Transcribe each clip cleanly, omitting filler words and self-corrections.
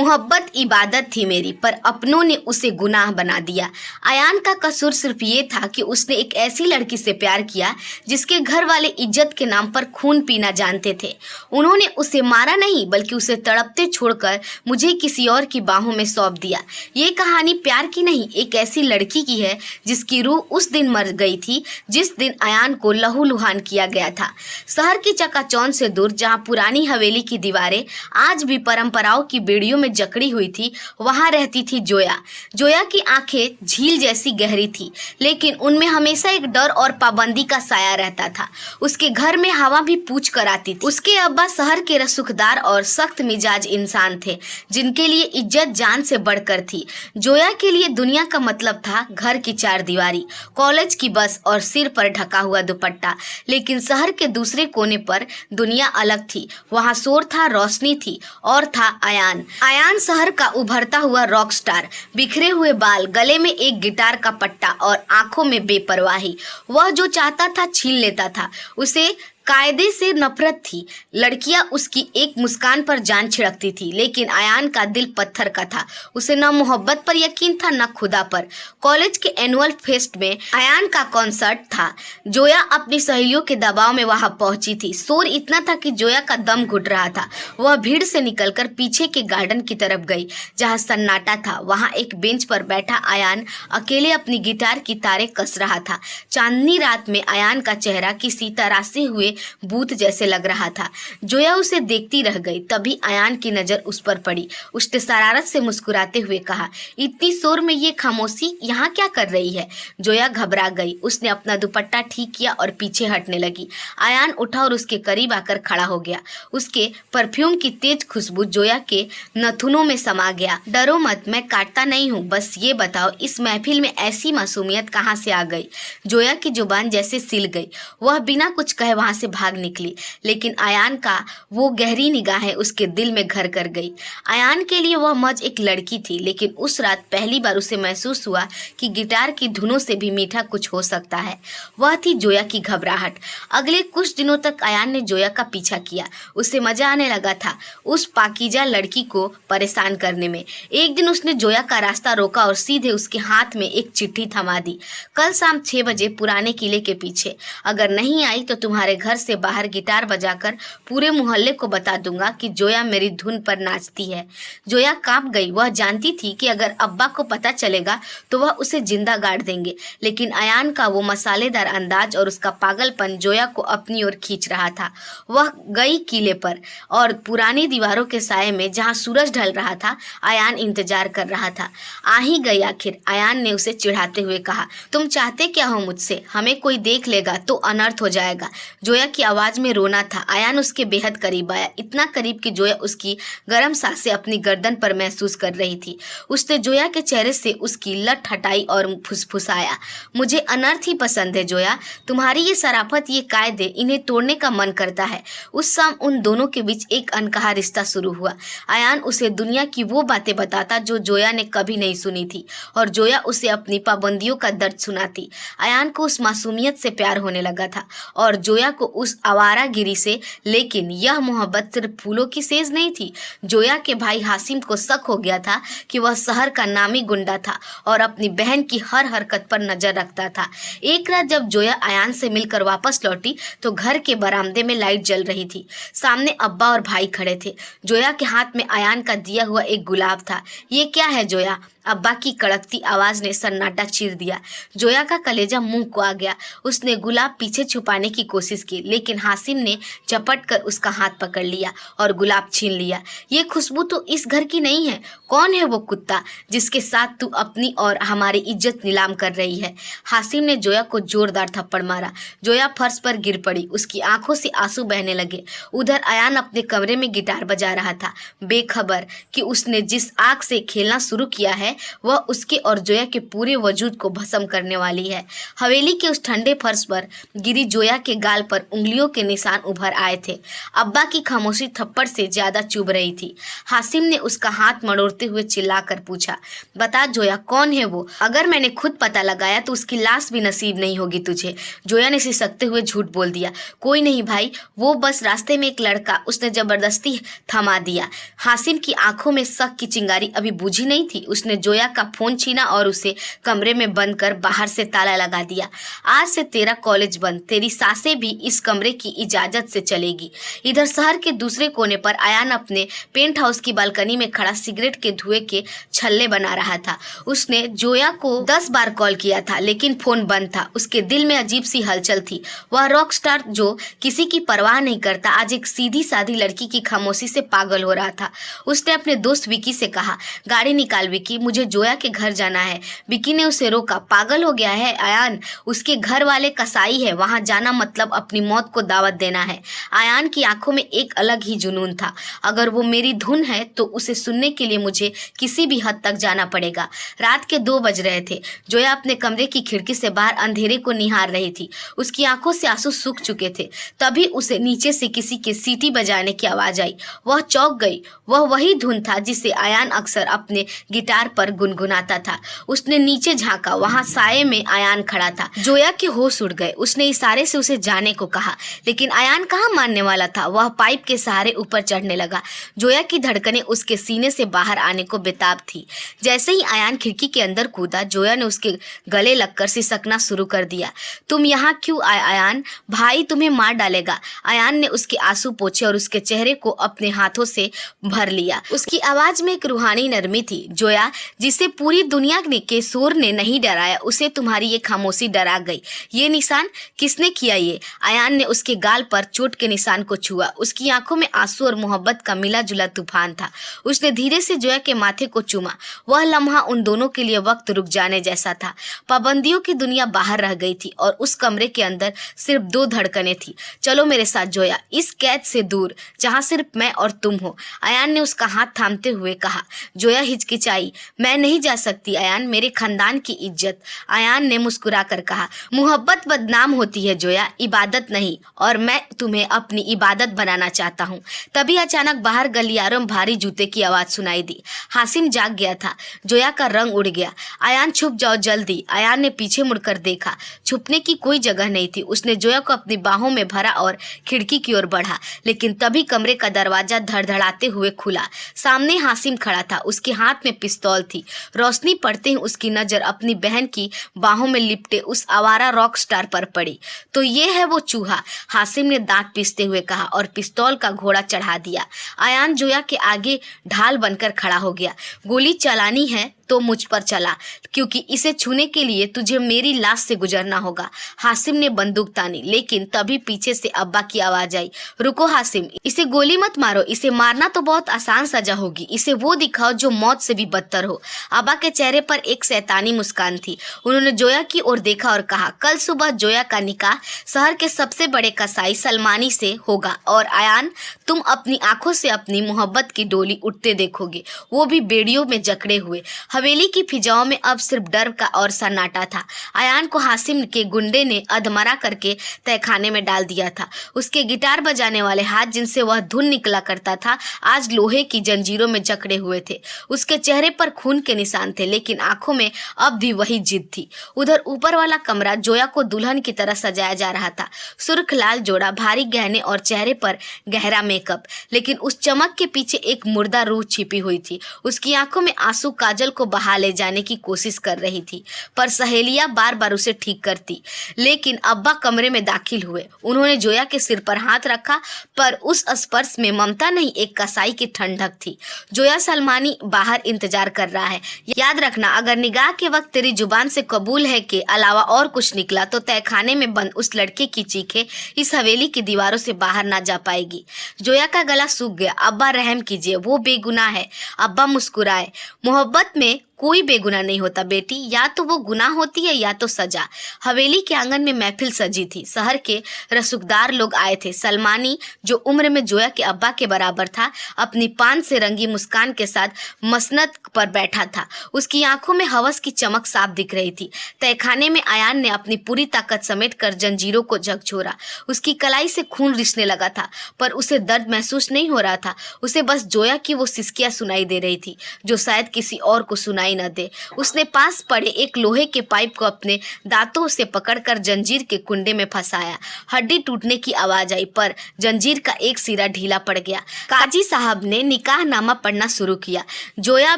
मोहब्बत इबादत थी मेरी, पर अपनों ने उसे गुनाह बना दिया। अयान का कसूर सिर्फ ये था कि उसने एक ऐसी लड़की से प्यार किया जिसके घर वाले इज्जत के नाम पर खून पीना जानते थे। उन्होंने उसे मारा नहीं, बल्कि उसे तड़पते छोड़कर मुझे किसी और की बाहों में सौंप दिया। ये कहानी प्यार की नहीं, एक ऐसी लड़की की है जिसकी रूह उस दिन मर गई थी जिस दिन अयान को लहूलुहान किया गया था। शहर की चकाचौंध से दूर, जहाँ पुरानी हवेली की दीवारें आज भी परंपराओं की बेड़ियों में जकड़ी हुई थी, वहां रहती थी जोया। जोया की आंखें झील जैसी गहरी थी, लेकिन उनमें हमेशा एक डर और पाबंदी का साया रहता था। उसके घर में हवा भी पूछ कर आती थी। उसके अब्बा शहर के रसूखदार और सख्त मिजाज इंसान थे, जिनके लिए इज्जत जान से बढ़कर थी। जोया के लिए दुनिया का मतलब था घर की चार दीवारी, कॉलेज की बस और सिर पर ढका हुआ दुपट्टा। लेकिन शहर के दूसरे कोने पर दुनिया अलग थी। वहां शोर था, रोशनी थी, और था अयान। अयान शहर का उभरता हुआ रॉक स्टार, बिखरे हुए बाल, गले में एक गिटार का पट्टा और आंखों में बेपरवाही। वह जो चाहता था छीन लेता था। उसे कायदे से नफरत थी। लड़कियां उसकी एक मुस्कान पर जान छिड़कती थी, लेकिन अयान का दिल पत्थर का था। उसे न मोहब्बत पर यकीन था, न खुदा पर। कॉलेज के एनुअल फेस्ट में अयान का कॉन्सर्ट था। जोया अपनी सहेलियों के दबाव में वहां पहुंची थी। शोर इतना था कि जोया का दम घुट रहा था। वह भीड़ से निकलकर पीछे के गार्डन की तरफ गई, जहां सन्नाटा था। वहां एक बेंच पर बैठा अयान अकेले अपनी गिटार की तारें कस रहा था। चांदनी रात में अयान का चेहरा किसी तरासे हुए भूत जैसे लग रहा था। जोया उसे देखती रह गई। तभी अयान की नजर उस पर पड़ी। उसने शरारत से मुस्कुराते हुए कहा, इतनी शोर में ये खामोशी यहाँ क्या कर रही है? जोया घबरा गई। उसने अपना दुपट्टा ठीक किया और पीछे हटने लगी। अयान उठा और उसके करीब आकर खड़ा हो गया। उसके परफ्यूम की तेज खुशबू जोया के नथुनों में समा गया। डरो मत, मैं काटता नहीं हूँ, बस ये बताओ इस महफिल में ऐसी मासूमियत कहाँ से आ गई? जोया की जुबान जैसे सिल गई। वह बिना कुछ कहे वहां से भाग निकली, लेकिन अयान का वो गहरी निगाहें उसके दिल में घर कर गई। अयान के लिए वह मज एक लड़की थी, लेकिन उस रात पहली बार उसे महसूस हुआ कि गिटार की धुनों से भी मीठा कुछ हो सकता है। वह थी जोया की घबराहट। अगले कुछ दिनों तक अयान ने जोया का पीछा किया। उसे मजा आने लगा था उस पाकीजा लड़की को परेशान करने में। एक दिन उसने जोया का रास्ता रोका और सीधे उसके हाथ में एक चिट्ठी थमा दी। कल शाम 6 बजे पुराने किले के पीछे। अगर नहीं आई तो तुम्हारे घर से बाहर गिटार बजाकर पूरे मोहल्ले को बता दूंगा कि जोया मेरी धुन पर नाचती है। जोया कांप गई। वह जानती थी कि अगर अब्बा को पता चलेगा तो वह उसे जिंदा गाड़ देंगे, लेकिन अयान का वो मसालेदार अंदाज और उसका पागलपन जोया को अपनी ओर खींच रहा था। वह गई किले पर और पुरानी दीवारों के साये में, जहां सूरज ढल रहा था, अयान इंतजार कर रहा था। आ ही गई आखिर। अयान ने उसे चिढ़ाते हुए कहा, तुम चाहते क्या हो मुझसे? हमें कोई देख लेगा तो अनर्थ हो जाएगा। जोया की आवाज में रोना था। अयान उसके बेहद करीब आया, इतना करीब कि जोया उसकी गर्म सांसें अपनी गर्दन पर महसूस कर रही थी। उसने जोया के चेहरे से उसकी लट हटाई और फुसफुसाया, मुझे अनर्थ ही पसंद है जोया। तुम्हारी ये शराफत, ये कायदे, इन्हें तोड़ने का मन करता है। उस शाम उन दोनों के बीच एक अनकहा रिश्ता शुरू हुआ। अयान उसे दुनिया की वो बातें बताता जो जोया ने कभी नहीं सुनी थी, और जोया उसे अपनी पाबंदियों का दर्द सुनाती। अयान को उस मासूमियत से प्यार होने लगा था और जोया को उस आवारागिरी से। लेकिन यह मोहब्बत सिर्फ फूलों की सेज नहीं थी। जोया के भाई हासिम को शक हो गया था कि वह शहर का नामी गुंडा था और अपनी बहन की हर हरकत पर नजर रखता था। एक रात जब जोया अयान से मिलकर वापस लौटी तो घर के बरामदे में लाइट जल रही थी। सामने अब्बा और भाई खड़े थे। जोया के हाथ में अयान का दिया हुआ एक गुलाब था। ये क्या है जोया? अब्बा की कड़कती आवाज ने सन्नाटा चीर दिया। जोया का कलेजा मुंह को आ गया। उसने गुलाब पीछे छुपाने की कोशिश की, लेकिन हासिम ने झपट कर उसका हाथ पकड़ लिया और गुलाब छीन लिया। ये खुशबू तो इस घर की नहीं है। कौन है वो कुत्ता जिसके साथ तू अपनी और हमारी इज्जत नीलाम कर रही है? हासिम ने जोया को जोरदार थप्पड़ मारा। जोया फर्श पर गिर पड़ी। उसकी आंखों से आंसू बहने लगे। उधर अयान अपने कमरे में गिटार बजा रहा था, बेखबर कि उसने जिस आग से खेलना शुरू किया है वह उसके और जोया के पूरे वजूद को भस्म करने वाली है। हवेली के उस ठंडे फर्श पर गिरी जोया के गाल पर उंगलियों के निशान उभर आए थे। अब्बा की खामोशी थप्पड़ से ज्यादा चुभ रही थी। हासिम ने उसका हाथ मरोड़ते हुए चिल्लाकर पूछा, बता जोया, कौन है वो? अगर मैंने खुद पता लगाया तो उसकी लाश भी नसीब नहीं होगी तुझे। जोया ने सिसकते हुए झूठ बोल दिया, कोई नहीं भाई, वो बस रास्ते में एक लड़का, उसने जबरदस्ती थमा दिया। हासिम की आंखों में शक की चिंगारी अभी बुझी नहीं थी। उसने जोया का फोन छीना और उसे कमरे में बंद कर बाहर से ताला लगा दिया। आज से तेरा कॉलेज बंद, तेरी सासें भी इस कमरे की इजाजत से चलेगी। इधर शहर के दूसरे कोने पर आयान अपने पेंट हाउस की बालकनी में खड़ा सिगरेट के धुएं के छल्ले बना रहा था। उसने जोया को 10 बार कॉल किया था लेकिन फोन बंद था। उसके दिल में अजीब सी हलचल थी। वह रॉक स्टार जो किसी की परवाह नहीं करता आज एक सीधी सादी लड़की की खामोशी से पागल हो रहा था। उसने अपने दोस्त विकी से कहा, गाड़ी निकाल विकी, मुझे जोया के घर जाना है। विकी ने उसे रोका, पागल हो गया है आयान, उसके घर वाले कसाई है, वहां जाना मतलब अपनी मौत को दावत देना है। आयान की आंखों में एक अलग ही जुनून था। अगर वो मेरी धुन है तो उसे सुनने के लिए मुझे किसी भी हद तक जाना पड़ेगा। रात के 2 बज रहे थे। जोया अपने कमरे की खिड़की से बाहर अंधेरे को निहार रही थी। उसकी आंखों से आंसू सूख चुके थे। तभी उसे नीचे से किसी के सीटी बजाने की आवाज आई। वह चौंक गई। वह वही धुन था जिसे आयान अक्सर अपने गिटार पर गुनगुनाता था। उसने नीचे झांका, वहां साये में आयान खड़ा था। जोया के होश उड़ गए। उसने इशारे से उसे जाने को कहा लेकिन आयान कहाँ मानने वाला था। वह पाइप के सहारे ऊपर चढ़ने लगा। जोया की धड़कनें उसके सीने से बाहर आने को बेताब थी। जैसे ही आयान खिड़की के अंदर कूदा, जोया ने उसके गले लगकर सिसकना शुरू कर दिया। तुम यहाँ क्यों आए आयान? भाई तुम्हें मार डालेगा। आयान ने उसके आंसू पोंछे और उसके चेहरे को अपने हाथों से भर लिया। उसकी आवाज में एक रूहानी नरमी थी। जोया, जिसे पूरी दुनिया के शोर ने नहीं डराया, उसे तुम्हारी ये खामोशी डरा गई। ये निशान किसने किया? ये आयान ने उसके गाल पर चोट के निशान को छुआ। उसकी आंखों में आंसू और मोहब्बत का मिला जुला तूफान था। उसने धीरे से जोया के माथे को चूमा। वह लम्हा उन दोनों के लिए वक्त रुक जाने जैसा था। पाबंदियों की दुनिया बाहर रह गई थी और उस कमरे के अंदर सिर्फ 2 धड़कनें थी। चलो मेरे साथ जोया, इस कैद से दूर जहाँ सिर्फ मैं और तुम हो। आयान ने उसका हाथ थामते हुए कहा। जोया हिचकिचाई। मैं नहीं जा सकती आयान, मेरे खानदान की इज्जत। आयान ने मुस्कुरा कर कहा, मोहब्बत बदनाम होती है जोया, इबादत नहीं, और मैं तुम्हें अपनी इबादत बनाना चाहता हूँ। तभी अचानक बाहर गलियारों में भारी जूते की आवाज सुनाई दी। हासिम जाग गया था। जोया का रंग उड़ गया। आयान छुप जाओ जल्दी। आयान ने पीछे मुड़कर देखा। छुपने की कोई जगह नहीं थी। उसने जोया को अपनी बाहों में भरा और खिड़की की ओर बढ़ा। लेकिन तभी कमरे का दरवाजा धड़धड़ाते हुए खुला। सामने हासिम खड़ा था। उसके हाथ में पिस्तौल थी। रोशनी पड़ते ही उसकी नजर अपनी बहन की बाहों में लिपटे उस आवारा रॉक स्टार पर पड़ी। तो ये है वो चूहा, हासिम ने दांत पीसते हुए कहा और पिस्तौल का घोड़ा चढ़ा दिया। आयान जोया के आगे ढाल बनकर खड़ा हो गया। गोली चलानी है तो मुझ पर चला, क्योंकि इसे छूने के लिए तुझे मेरी लाश से गुजरना होगा। हासिम ने बंदूक तानी, लेकिन तभी पीछे से अब्बा की आवाज आई, रुको हासिम, इसे गोली मत मारो। इसे मारना तो बहुत आसान सजा होगी। इसे वो दिखाओ जो मौत से भी बदतर हो। अब्बा के चेहरे पर एक शैतानी मुस्कान थी। उन्होंने जोया की ओर देखा और कहा, कल सुबह जोया का निकाह शहर के सबसे बड़े कसाई सलमानी से होगा और आयान, तुम अपनी आंखों से अपनी मोहब्बत की डोली उठते देखोगे, वो भी बेड़ियों में जकड़े हुए। हवेली की फिजाओं में अब सिर्फ डर का और सन्नाटा था। आयान को हासिम के गुंडे ने अधमरा करके तहखाने में डाल दिया था। उसके गिटार बजाने वाले हाथ, जिनसे वह धुन निकला करता था, आज लोहे की जंजीरों में जकड़े हुए थे। उसके चेहरे पर खून के निशान थे, लेकिन आंखों में अब भी वही जिद थी। उधर ऊपर वाला कमरा जोया को दुल्हन की तरह सजाया जा रहा था। सुर्ख लाल जोड़ा, भारी गहने और चेहरे पर गहरा मेकअप, लेकिन उस चमक के पीछे एक मुर्दा रूह छिपी हुई थी। उसकी आंखों में आंसू काजल को बहा ले जाने की कोशिश कर रही थी, पर सहेलियां बार बार उसे ठीक करती। लेकिन अब्बा कमरे में दाखिल हुए। उन्होंने जोया के सिर पर हाथ रखा, पर उस स्पर्श में ममता नहीं, एक कसाई की ठंडक थी। जोया, सलमानी बाहर इंतजार कर रहा है। याद रखना, अगर निगाह के वक्त तेरी जुबान से कबूल है के अलावा और कुछ निकला तो तहखाने में बंद उस लड़के की चीखें इस हवेली की दीवारों से बाहर ना जा पाएगी। जोया का गला सूख गया। अब्बा रहम कीजिए, वो बेगुनाह है। अब्बा मुस्कुराए। मोहब्बत में कोई बेगुनाह नहीं होता बेटी, या तो वो गुनाह होती है या तो सजा। हवेली के आंगन में महफिल सजी थी। शहर के रसूखदार लोग आए थे। सलमानी, जो उम्र में जोया के अब्बा के बराबर था, अपनी पान से रंगी मुस्कान के साथ मसनद पर बैठा था। उसकी आंखों में हवस की चमक साफ दिख रही थी। तहखाने में आयान ने अपनी पूरी ताकत समेट कर जंजीरों को झकझोरा। उसकी कलाई से खून रिसने लगा था, पर उसे दर्द महसूस नहीं हो रहा था। उसे बस जोया की वो सिसकियां सुनाई दे रही थी, जो शायद किसी और को सुनाई न दे। उसने पास पड़े एक लोहे के पाइप को अपने दांतों से पकड़कर जंजीर के कुंडे में फंसाया। हड्डी टूटने की आवाज आई, पर जंजीर का एक सिरा ढीला पड़ गया। काजी साहब ने निकाहनामा पढ़ना शुरू किया। जोया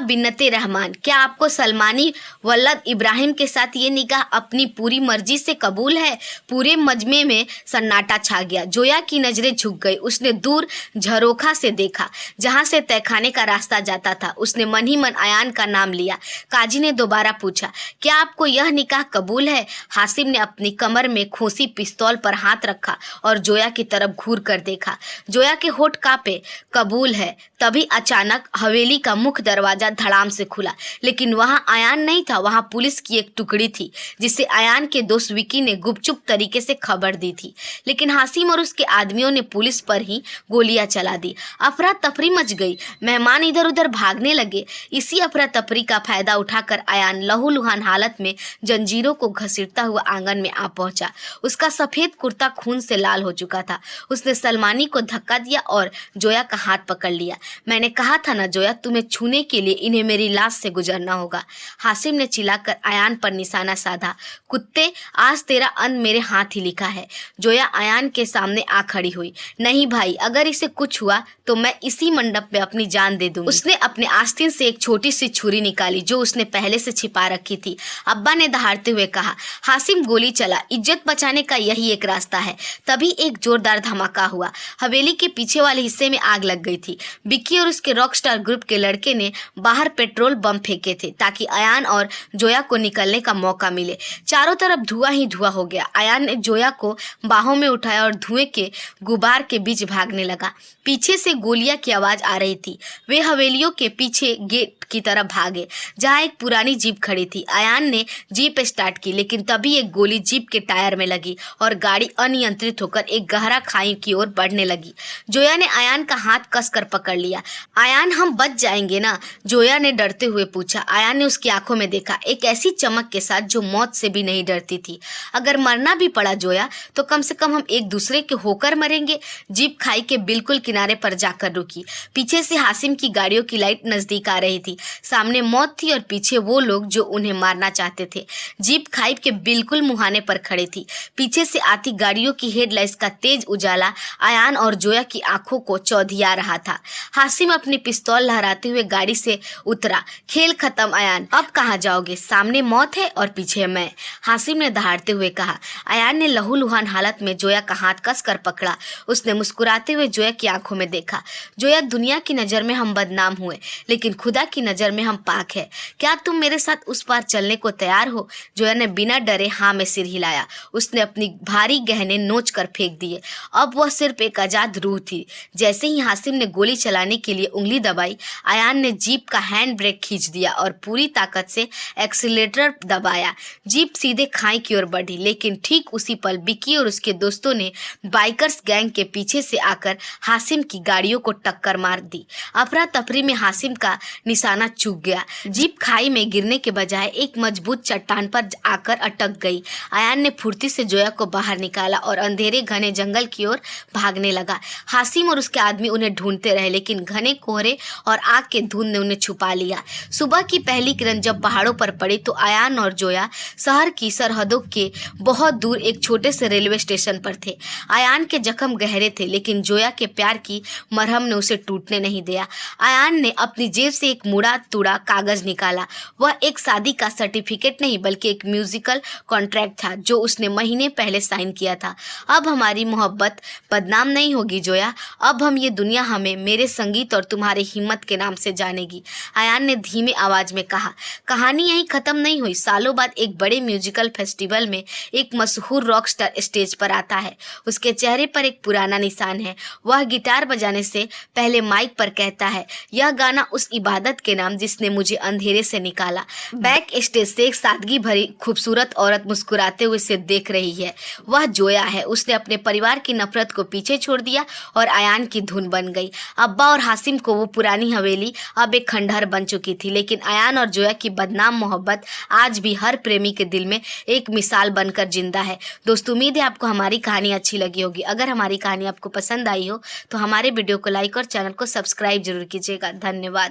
बिन्नते रहमान, क्या आपको सलमानी वल्लद इब्राहिम के साथ ये निकाह अपनी पूरी मर्जी से कबूल है? पूरे मजमे में सन्नाटा छा गया। जोया की नजरें झुक गई। उसने दूर झरोखा से देखा, जहां से तहखाने का रास्ता जाता था। उसने मन ही मन आयान का नाम लिया। काजी ने दोबारा पूछा, क्या आपको यह निकाह कबूल है? हासिम ने अपनी कमर में खोसी पिस्तौल पर हाथ रखा और जोया की तरफ घूर कर देखा। जोया के होठ कांपे। कबूल है। तभी अचानक हवेली का मुख्य दरवाजा धड़ाम से खुला, लेकिन वहां आयान नहीं था। वहां पुलिस की एक टुकड़ी थी, जिसे आयान के दोस्त विकी ने गुपचुप तरीके से खबर दी थी। लेकिन हासिम और उसके आदमियों ने पुलिस पर ही गोलियां चला दी। अफरा तफरी मच गई। मेहमान इधर उधर भागने लगे। इसी अफरा तफरी का फायदा उठाकर आयान लहूलुहान हालत में जंजीरों को घसीटता हुआ आंगन में आ पहुंचा। उसका सफेद कुर्ता खून से लाल हो चुका था। उसने सलमानी को धक्का दिया और जोया का हाथ पकड़ लिया। मैंने कहा था ना जोया, तुम्हें छूने के लिए इन्हें मेरी लाश से गुजरना होगा। हासिम ने चिल्लाकर आयान पर निशाना साधा। कुत्ते, आज तेरा अंत मेरे हाथ ही लिखा है। जोया आयान के सामने आ खड़ी हुई। नहीं भाई, अगर इसे कुछ हुआ तो मैं इसी मंडप में अपनी जान दे दूंगी। उसने अपने आस्तीन से एक छोटी सी छुरी निकाली, जो उसने पहले से छिपा रखी थी। अब्बा ने दहाड़ते हुए कहा। हासिम गोली चला। इज्जत बचाने का यही एक रास्ता है। तभी एक जोरदार धमाका हुआ। हवेली के पीछे वाले हिस्से में आग लग गई थी। बिक्की और उसके रॉकस्टार ग्रुप के लड़के ने बाहर पेट्रोल बम फेंके थे, ताकि आयान और जोया को निकलने का मौका मिले। चारों तरफ धुआं ही धुआं हो गया। आयान ने जोया को बाहों में उठाया और धुएं के गुबार के बीच भागने लगा। पीछे से गोलियां की आवाज आ रही थी। वे हवेलियों के पीछे गेट की तरफ भागे, जहां एक पुरानी जीप खड़ी थी। आयान ने जीप स्टार्ट की, लेकिन तभी एक गोली जीप के टायर में लगी और गाड़ी अनियंत्रित होकर एक गहरा खाई की ओर बढ़ने लगी। जोया ने आयान का हाथ कसकर पकड़ लिया। आयान, हम बच जाएंगे ना? जोया ने डरते हुए पूछा। आयान ने उसकी आंखों में देखा, एक ऐसी चमक के साथ जो मौत से भी नहीं डरती थी। अगर मरना भी पड़ा जोया, तो कम से कम हम एक दूसरे के होकर मरेंगे। जीप खाई के बिल्कुल किनारे पर जाकर रुकी। पीछे से हासिम की गाड़ियों की लाइट नजदीक आ रही थी। सामने मौत थी और पीछे वो लोग जो उन्हें मारना चाहते थे। जीप खाई के बिल्कुल मुहाने पर खड़ी थी। पीछे से आती गाड़ियों की हेडलाइट्स का तेज उजाला आयान और जोया की आंखों को चौधिया रहा था। हासिम अपनी पिस्तौल लहराते हुए गाड़ी से उतरा। खेल खत्म आयान, अब कहाँ जाओगे? सामने मौत है और पीछे मैं, हासिम ने दहाड़ते हुए कहा। आयान ने लहूलुहान हालत में जोया का हाथ कसकर पकड़ा। उसने मुस्कुराते हुए जोया की आंखों में देखा। जोया, दुनिया की नजर में हम बदनाम हुए, लेकिन खुदा की नजर में हम पाक है। क्या तुम मेरे साथ उस पार चलने को तैयार हो? जोया ने बिना डरे हाँ में सिर हिलाया। उसने अपनी भारी गहने नोच कर फेंक दिए। अब वह सिर्फ एक आजाद रूह थी। जैसे ही हासिम ने गोली चलाने के लिए उंगली दबाई, आयान ने जीप का हैंड ब्रेक खींच दिया और पूरी ताकत से एक्सीलरेटर दबाया। जीप सीधे खाई की ओर बढ़ी, लेकिन ठीक उसी पल बिक्की और उसके दोस्तों ने बाइकर्स गैंग के पीछे से आकर हासिम की गाड़ियों को टक्कर मार दी। अफरा तफरी में हासिम का निशाना चूक गया। जीप खाई में गिरने के बजाय एक मजबूत चट्टान पर आकर अटक गई। आयान ने फुर्ती से जोया को बाहर निकाला और अंधेरे घने जंगल की ओर भागने लगा। हासिम और उसके आदमी उन्हें ढूंढते रहे, लेकिन घने कोहरे और आग के धुंध ने उन्हें छुपा लिया। सुबह की पहली किरण जब पहाड़ों पर पड़ी तो आयान और जोया शहर की सरहदों के बहुत दूर एक छोटे से रेलवे स्टेशन पर थे। आयान के जख्म गहरे थे, लेकिन जोया के प्यार की मरहम ने उसे टूटने नहीं दिया। आयान ने अपनी जेब से एक मुड़ा तुड़ा कागज निकाला। वह एक शादी का सर्टिफिकेट नहीं, बल्कि एक म्यूजिकल कॉन्ट्रैक्ट था, जो उसने महीने पहले साइन किया था। अब हमारी मोहब्बत बदनाम नहीं होगी जोया। अब हम ये दुनिया हमें मेरे संगीत और तुम्हारी हिम्मत के नाम से जानेगी। आयान ने धीमी आवाज में कहा। कहानी यहीं खत्म नहीं हुई। सालों बाद एक बड़े म्यूजिकल फेस्टिवल में एक मशहूर रॉक स्टार स्टेज पर आता है। उसके चेहरे पर एक पुराना निशान है। वह गिटार बजाने से पहले माइक पर कहता है, यह गाना उस इबादत के नाम जिसने मुझे अंधेरे से निकाला। बैक स्टेज से एक सादगी भरी खूबसूरत औरत मुस्कुराते हुए उसे देख रही है। वह जोया है। उसने अपने परिवार की नफरत को पीछे छोड़ दिया और अयान की धुन बन गई। अब्बा और हासिम को वो पुरानी हवेली अब एक खंडहर बन चुकी थी, लेकिन अयान और जोया की बदनाम मोहब्बत आज भी हर प्रेमी के दिल में एक मिसाल बनकर जिंदा है। दोस्तों, उम्मीद है आपको हमारी कहानी अच्छी लगी होगी। अगर हमारी कहानी आपको पसंद आई हो तो हमारे वीडियो को लाइक और चैनल को सब्सक्राइब जरूर कीजिएगा। धन्यवाद।